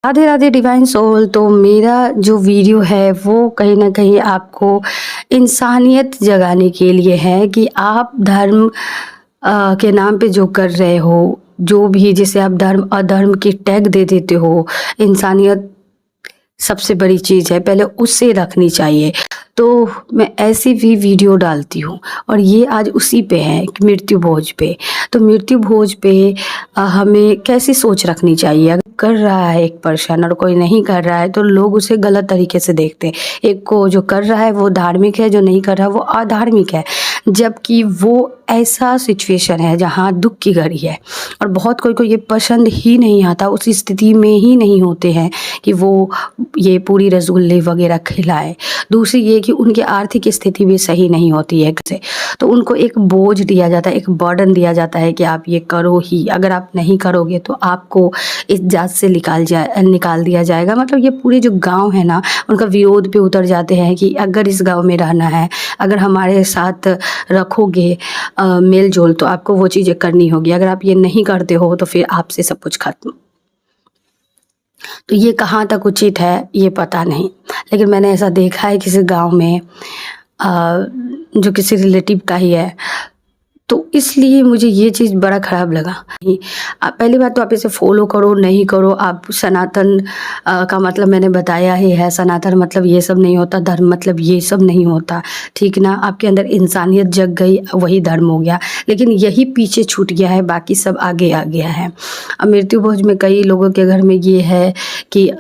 Radhe Radhe divine soul. तो मेरा जो वीडियो है वो कहीं ना कहीं आपको इंसानियत जगाने के लिए है कि आप धर्म के नाम पे जो कर रहे हो, जो भी जिसे आप धर्म अधर्म की टैग दे देते हो, इंसानियत सबसे बड़ी चीज़ है, पहले उससे रखनी चाहिए। तो मैं ऐसी भी वीडियो डालती हूँ और ये आज उसी पे है कि मृत्यु भोज पे। तो मृत्यु भोज पे हमें कैसी सोच रखनी चाहिए। अगर कर रहा है एक पर्सन और कोई नहीं कर रहा है तो लोग उसे गलत तरीके से देखते हैं। एक को जो कर रहा है वो धार्मिक है, जो नहीं कर रहा वो अधार्मिक है, जबकि वो ऐसा सिचुएशन है जहाँ दुख की घड़ी है और बहुत कोई को ये पसंद ही नहीं आता, उस स्थिति में ही नहीं होते हैं कि वो ये पूरी रसगुल्ले वगैरह खिलाए। दूसरी ये कि उनकी आर्थिक स्थिति भी सही नहीं होती है से, तो उनको एक बोझ दिया जाता है, एक बर्डन दिया जाता है कि आप ये करो ही, अगर आप नहीं करोगे तो आपको इस जात से निकाल दिया जाएगा। मतलब ये पूरे जो गांव है ना, उनका विरोध पे उतर जाते हैं कि अगर इस गांव में रहना है, अगर हमारे साथ रखोगे मेल जोल, तो आपको वो चीज़ें करनी होगी। अगर आप ये नहीं करते हो तो फिर आपसे सब कुछ खत्म। तो ये कहाँ तक उचित है ये पता नहीं, लेकिन मैंने ऐसा देखा है किसी गांव में जो किसी रिलेटिव का ही है। तो इसलिए मुझे ये चीज़ बड़ा ख़राब लगा। पहली बात तो आप इसे फॉलो करो नहीं करो, आप सनातन का मतलब मैंने बताया ही है। सनातन मतलब ये सब नहीं होता, धर्म मतलब ये सब नहीं होता, ठीक ना। आपके अंदर इंसानियत जग गई, वही धर्म हो गया, लेकिन यही पीछे छूट गया है, बाकी सब आगे आ गया है। अब मृत्यु भोज में कई लोगों के घर में ये है कि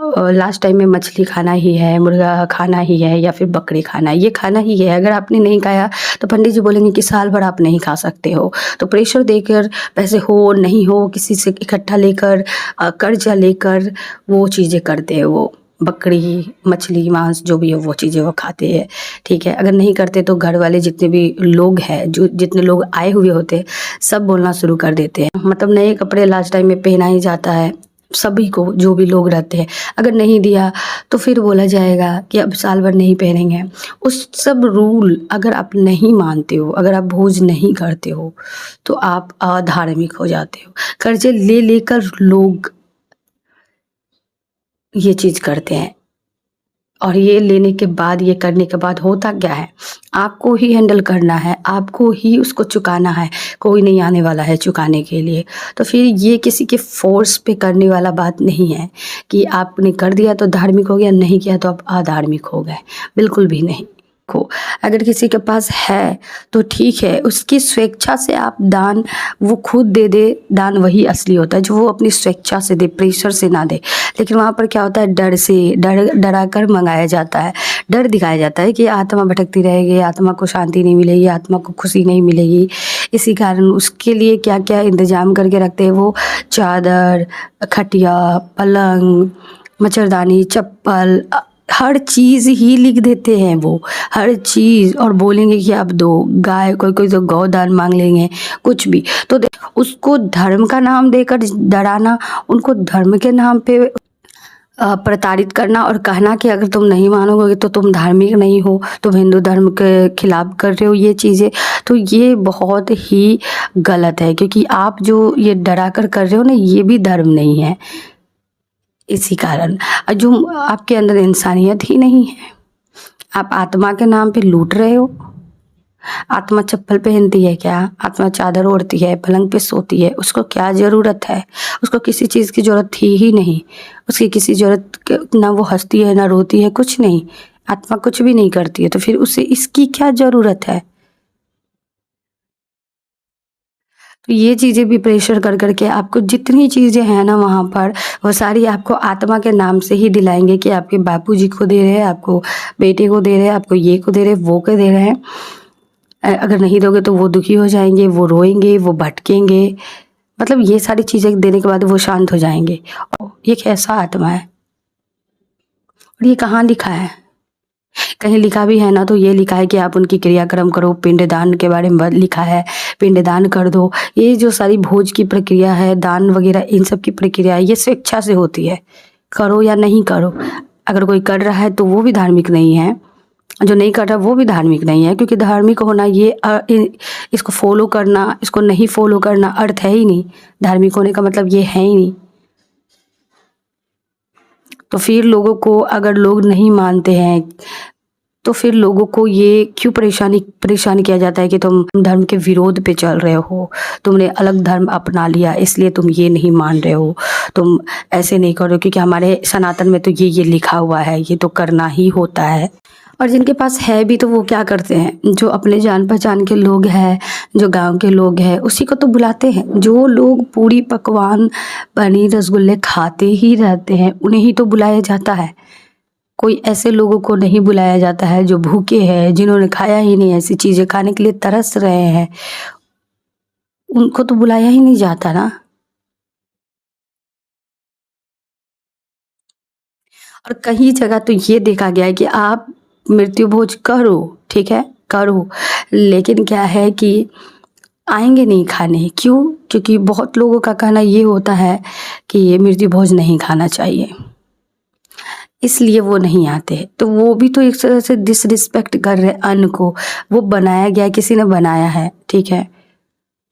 लास्ट टाइम में मछली खाना ही है, मुर्गा खाना ही है, या फिर बकरी खाना है, ये खाना ही है। अगर आपने नहीं खाया तो पंडित जी बोलेंगे कि साल भर आप नहीं खा सकते हो। तो प्रेशर देकर, पैसे हो नहीं हो, किसी से इकट्ठा लेकर, कर्जा लेकर वो चीज़ें करते हैं। वो बकरी, मछली, मांस जो भी है वो चीज़ें वो खाते हैं, ठीक है। अगर नहीं करते तो घर वाले जितने भी लोग हैं, जो जितने लोग आए हुए होते हैं, सब बोलना शुरू कर देते हैं। मतलब नए कपड़े लास्ट टाइम में पहना ही जाता है सभी को, जो भी लोग रहते हैं। अगर नहीं दिया तो फिर बोला जाएगा कि अब साल भर नहीं पहनेंगे। उस सब रूल अगर आप नहीं मानते हो, अगर आप भोज नहीं करते हो, तो आप अधार्मिक हो जाते हो। कर्जे ले लेकर लोग ये चीज़ करते हैं और ये लेने के बाद, ये करने के बाद होता क्या है, आपको ही हैंडल करना है, आपको ही उसको चुकाना है, कोई नहीं आने वाला है चुकाने के लिए। तो फिर ये किसी के फोर्स पे करने वाला बात नहीं है कि आपने कर दिया तो धार्मिक हो गया, नहीं किया तो आप अधार्मिक हो गए, बिल्कुल भी नहीं। को अगर किसी के पास है तो ठीक है, उसकी स्वेच्छा से आप दान वो खुद दे दे, दान वही असली होता है जो वो अपनी स्वेच्छा से दे, प्रेशर से ना दे। लेकिन वहाँ पर क्या होता है, डर से डरा कर मंगाया जाता है, डर दिखाया जाता है कि आत्मा भटकती रहेगी, आत्मा को शांति नहीं मिलेगी, आत्मा को खुशी नहीं मिलेगी। इसी कारण उसके लिए क्या क्या इंतजाम करके रखते हैं वो, चादर, खटिया, पलंग, मच्छरदानी, चप्पल, हर चीज़ ही लिख देते हैं वो, हर चीज़। और बोलेंगे कि आप दो, गाय, कोई कोई तो गौदान मांग लेंगे, कुछ भी। तो उसको धर्म का नाम देकर डराना, उनको धर्म के नाम पे प्रताड़ित करना और कहना कि अगर तुम नहीं मानोगे तो तुम धार्मिक नहीं हो, तुम हिंदू धर्म के खिलाफ कर रहे हो ये चीज़ें। तो ये बहुत ही गलत है, क्योंकि आप जो ये डरा कर रहे हो ना, ये भी धर्म नहीं है। इसी कारण जो आपके अंदर इंसानियत ही नहीं है, आप आत्मा के नाम पे लूट रहे हो। आत्मा चप्पल पहनती है क्या? आत्मा चादर ओढ़ती है, पलंग पे सोती है, उसको क्या ज़रूरत है? उसको किसी चीज़ की ज़रूरत थी ही नहीं। उसकी किसी ज़रूरत, ना वो हंसती है ना रोती है, कुछ नहीं। आत्मा कुछ भी नहीं करती है, तो फिर उसे इसकी क्या ज़रूरत है? तो ये चीज़ें भी प्रेशर कर करके आपको जितनी चीज़ें हैं ना वहाँ पर, वो सारी आपको आत्मा के नाम से ही दिलाएंगे कि आपके बापूजी को दे रहे हैं, आपको बेटे को दे रहे हैं, आपको ये को दे रहे हैं, वो को दे रहे हैं। अगर नहीं दोगे तो वो दुखी हो जाएंगे, वो रोएंगे, वो भटकेंगे। मतलब ये सारी चीज़ें देने के बाद वो शांत हो जाएंगे। ये कैसा आत्मा है? और ये कहाँ लिखा है? कहीं लिखा भी है ना तो ये लिखा है कि आप उनकी क्रियाक्रम करो, पिंडदान के बारे में लिखा है, पिंडदान कर दो। ये जो सारी भोज की प्रक्रिया है, दान वगैरह, इन सब की प्रक्रिया है, ये स्वेच्छा से होती है, करो या नहीं करो। अगर कोई कर रहा है तो वो भी धार्मिक नहीं है, जो नहीं कर रहा वो भी धार्मिक नहीं है, क्योंकि धार्मिक होना ये इसको फॉलो करना, इसको नहीं फॉलो करना अर्थ है ही नहीं। धार्मिक होने का मतलब ये है ही नहीं। तो फिर लोगों को, अगर लोग नहीं मानते हैं तो फिर लोगों को ये क्यों परेशान किया जाता है कि तुम धर्म के विरोध पे चल रहे हो, तुमने अलग धर्म अपना लिया इसलिए तुम ये नहीं मान रहे हो, तुम ऐसे नहीं करो क्योंकि हमारे सनातन में तो ये लिखा हुआ है, ये तो करना ही होता है। और जिनके पास है भी तो वो क्या करते हैं, जो अपने जान पहचान के लोग हैं, जो गांव के लोग हैं, उसी को तो बुलाते हैं। जो लोग पूरी पकवान पनीर रसगुल्ले खाते ही रहते हैं उन्हें ही तो बुलाया जाता है। कोई ऐसे लोगों को नहीं बुलाया जाता है जो भूखे हैं, जिन्होंने खाया ही नहीं, ऐसी चीज़ें खाने के लिए तरस रहे हैं, उनको तो बुलाया ही नहीं जाता ना। और कई जगह तो ये देखा गया है कि आप मृत्यु भोज करो, ठीक है करो, लेकिन क्या है कि आएंगे नहीं खाने। क्यों? क्योंकि बहुत लोगों का कहना ये होता है कि ये मृत्यु भोज नहीं खाना चाहिए, इसलिए वो नहीं आते। तो वो भी तो एक तरह से डिसरिस्पेक्ट कर रहे हैं अन्न को। वो बनाया गया है, किसी ने बनाया है, ठीक है,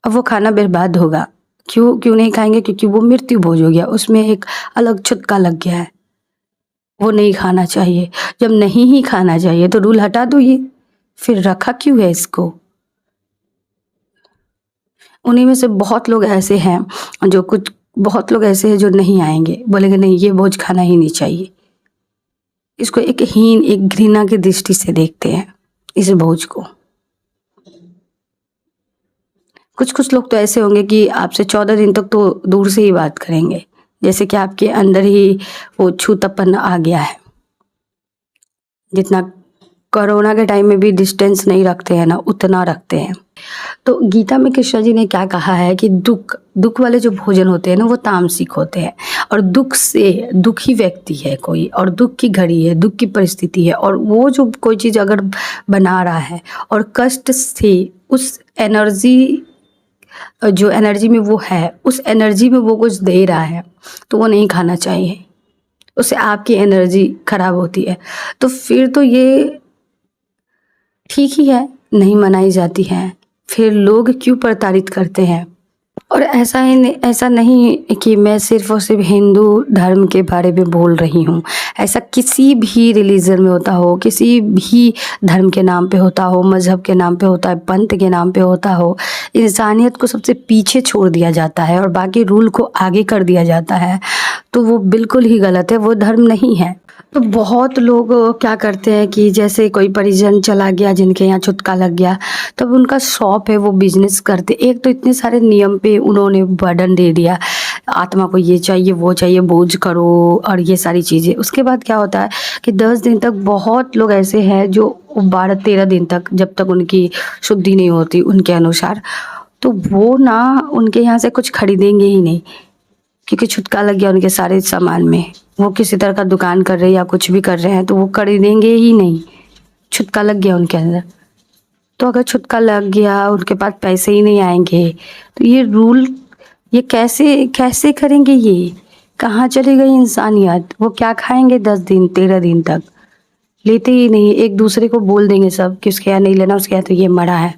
अब वो खाना बर्बाद होगा। क्यों क्यों नहीं खाएंगे? क्योंकि वो मृत्यु भोज हो गया, उसमें एक अलग छुतका लग गया है, वो नहीं खाना चाहिए। जब नहीं ही खाना चाहिए तो रूल हटा दो, ये फिर रखा क्यों है इसको? उन्हीं में से बहुत लोग ऐसे हैं जो कुछ, बहुत लोग ऐसे हैं जो नहीं आएंगे, बोलेंगे नहीं ये भोज खाना ही नहीं चाहिए। इसको एक हीन, एक घृणा की दृष्टि से देखते हैं इस भोज को। कुछ कुछ लोग तो ऐसे होंगे कि आपसे 14 दिन तक तो दूर से ही बात करेंगे, जैसे कि आपके अंदर ही वो छूतापन आ गया है। जितना कोरोना के टाइम में भी डिस्टेंस नहीं रखते हैं ना, उतना रखते हैं। तो गीता में कृष्ण जी ने क्या कहा है कि दुख वाले जो भोजन होते हैं ना वो तामसिक होते हैं, और दुख से दुखी व्यक्ति है कोई, और दुख की घड़ी है, दुख की परिस्थिति है, और वो जो कोई चीज़ अगर बना रहा है और कष्ट से उस एनर्जी, जो एनर्जी में वो है, उस एनर्जी में वो कुछ दे रहा है, तो वो नहीं खाना चाहिए। उससे आपकी एनर्जी खराब होती है। तो फिर तो ये ठीक ही है, नहीं मनाई जाती है, फिर लोग क्यों प्रताड़ित करते हैं? और ऐसा नहीं कि मैं सिर्फ़ और सिर्फ हिंदू धर्म के बारे में बोल रही हूँ। ऐसा किसी भी रिलीजन में होता हो, किसी भी धर्म के नाम पे होता हो, मज़हब के नाम पे होता है, पंथ के नाम पे होता हो, इंसानियत को सबसे पीछे छोड़ दिया जाता है और बाकी रूल को आगे कर दिया जाता है, तो वो बिल्कुल ही गलत है, वो धर्म नहीं है। तो बहुत लोग क्या करते हैं कि जैसे कोई परिजन चला गया जिनके यहाँ छुटका लग गया, तब उनका शॉप है, वो बिजनेस करते। एक तो इतने सारे नियम पे उन्होंने बर्डन दे दिया, आत्मा को ये चाहिए वो चाहिए, बोझ करो और ये सारी चीज़ें। उसके बाद क्या होता है कि 10 दिन तक बहुत लोग ऐसे हैं जो 12-13 दिन तक, जब तक उनकी शुद्धि नहीं होती उनके अनुसार, तो वो ना उनके यहाँ से कुछ खरीदेंगे ही नहीं, क्योंकि छुटका लग गया उनके सारे सामान में। वो किसी तरह का दुकान कर रहे हैं या कुछ भी कर रहे हैं तो वो खरीदेंगे ही नहीं, छुटका लग गया उनके अंदर। तो अगर छुटका लग गया, उनके पास पैसे ही नहीं आएंगे, तो ये रूल, ये कैसे कैसे करेंगे? ये कहाँ चली गई इंसानियत? वो क्या खाएंगे 10 दिन 13 दिन तक? लेते ही नहीं, एक दूसरे को बोल देंगे सब कि उसके यहाँ नहीं लेना, उसके यहाँ तो ये मरा है।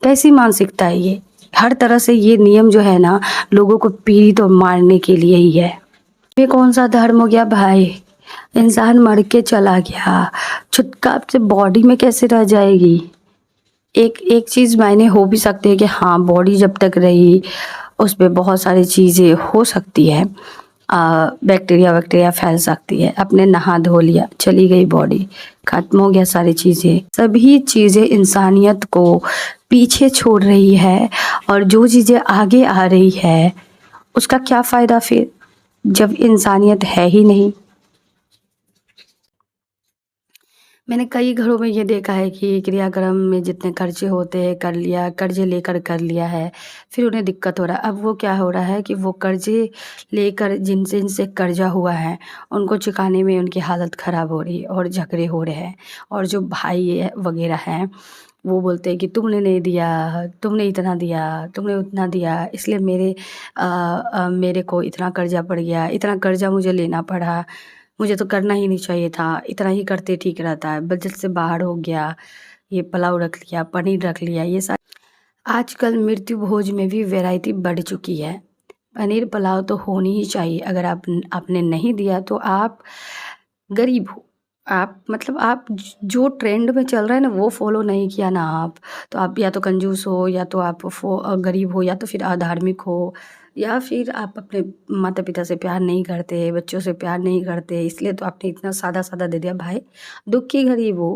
कैसी मानसिकता है ये? हर तरह से ये नियम जो है ना, लोगों को पीड़ित और मारने के लिए ही है। ये कौन सा धर्म हो गया भाई? इंसान मर के चला गया, छुटका से बॉडी में कैसे रह जाएगी? एक एक चीज़ मायने हो भी सकती है कि हाँ बॉडी जब तक रही उस पे बहुत सारी चीज़ें हो सकती है, बैक्टीरिया वैक्टीरिया फैल सकती है। अपने नहा धो लिया, चली गई बॉडी, खत्म हो गया सारी चीज़ें। सभी चीज़ें इंसानियत को पीछे छोड़ रही है, और जो चीज़ें आगे आ रही है उसका क्या फ़ायदा फिर, जब इंसानियत है ही नहीं। मैंने कई घरों में ये देखा है कि क्रियाक्रम में जितने खर्चे होते हैं कर लिया, कर्जे लेकर कर लिया है, फिर उन्हें दिक्कत हो रहा है। अब वो क्या हो रहा है कि वो कर्जे लेकर जिनसे जिनसे कर्जा हुआ है उनको चुकाने में उनकी हालत ख़राब हो रही है और झगड़े हो रहे हैं। और जो भाई वगैरह हैं वो बोलते हैं कि तुमने नहीं दिया, तुमने इतना दिया, तुमने उतना दिया, इसलिए मेरे को इतना कर्जा पड़ गया, इतना कर्जा मुझे लेना पड़ा, मुझे तो करना ही नहीं चाहिए था, इतना ही करते ठीक रहता है, बजट से बाहर हो गया, ये पुलाव रख लिया, पनीर रख लिया, ये सारी। आजकल मृत्यु भोज में भी वैरायटी बढ़ चुकी है। पनीर पुलाव तो होनी ही चाहिए। अगर आपने नहीं दिया तो आप गरीब हो। आप मतलब आप जो ट्रेंड में चल रहा है ना वो फ़ॉलो नहीं किया ना आप, तो आप या तो कंजूस हो, या तो आप गरीब हो, या तो फिर अधार्मिक हो, या फिर आप अपने माता-पिता से प्यार नहीं करते, बच्चों से प्यार नहीं करते, इसलिए तो आपने इतना सादा-सादा दे दिया। भाई दुःख की घड़ी वो,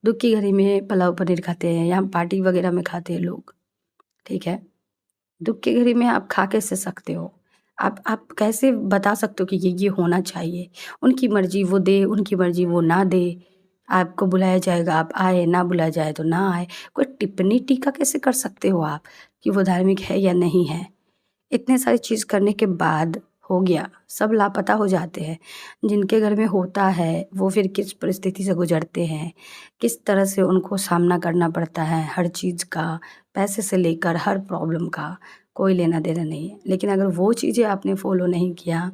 दुःख की घड़ी में पुलाव पनीर खाते हैं, या पार्टी वगैरह में खाते हैं लोग, ठीक है? दुःख की घड़ी में आप खा कैसे सकते हो? आप कैसे बता सकते हो कि ये होना चाहिए? उनकी मर्ज़ी वो दे, उनकी मर्ज़ी वो ना दे। आपको बुलाया जाएगा आप आए, ना बुलाया जाए तो ना आए। कोई टिप्पणी टीका कैसे कर सकते हो आप कि वो धार्मिक है या नहीं है? इतने सारी चीज़ करने के बाद हो गया, सब लापता हो जाते हैं। जिनके घर में होता है, वो फिर किस परिस्थिति से गुज़रते हैं, किस तरह से उनको सामना करना पड़ता है हर चीज़ का, पैसे से लेकर हर प्रॉब्लम का, कोई लेना-देना नहीं है। लेकिन अगर वो चीज़ें आपने फ़ॉलो नहीं किया,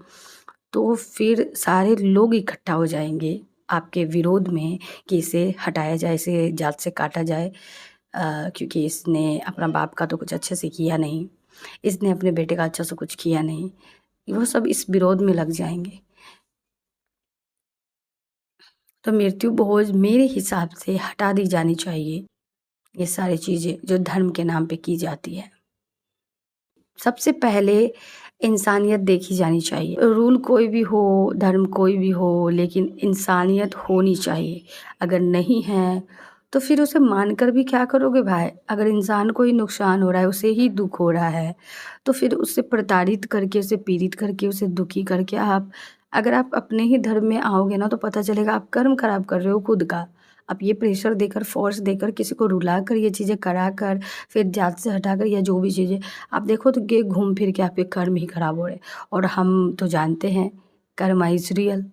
तो फिर सारे लोग इकट्ठा हो जाएँगे आपके विरोध में कि इसे हटाया जाए, इसे जात से काटा जाए, क्योंकि इसने अपना बाप का तो कुछ अच्छे से किया नहीं, इसने अपने बेटे का अच्छा से कुछ किया नहीं। वो सब इस विरोध में लग जाएँगे। तो मृत्यु भोज मेरे हिसाब से हटा दी जानी चाहिए, ये सारी चीज़ें जो धर्म के नाम पे की जाती है। सबसे पहले इंसानियत देखी जानी चाहिए। रूल कोई भी हो, धर्म कोई भी हो, लेकिन इंसानियत होनी चाहिए। अगर नहीं है, तो फिर उसे मानकर भी क्या करोगे भाई? अगर इंसान को ही नुकसान हो रहा है, उसे ही दुःख हो रहा है, तो फिर उससे प्रताड़ित करके, उसे पीड़ित करके, उसे दुखी करके अगर आप अपने ही धर्म में आओगे ना, तो पता चलेगा आप कर्म खराब कर रहे हो खुद का। आप ये प्रेशर देकर, फ़ोर्स देकर, किसी को रुलाकर, ये चीज़ें कराकर, फिर जात से हटाकर, या जो भी चीज़ें आप देखो, तो ये घूम फिर के आपके कर्म ही खराब हो रहे हैं। और हम तो जानते हैं कर्मा इज़ रियल।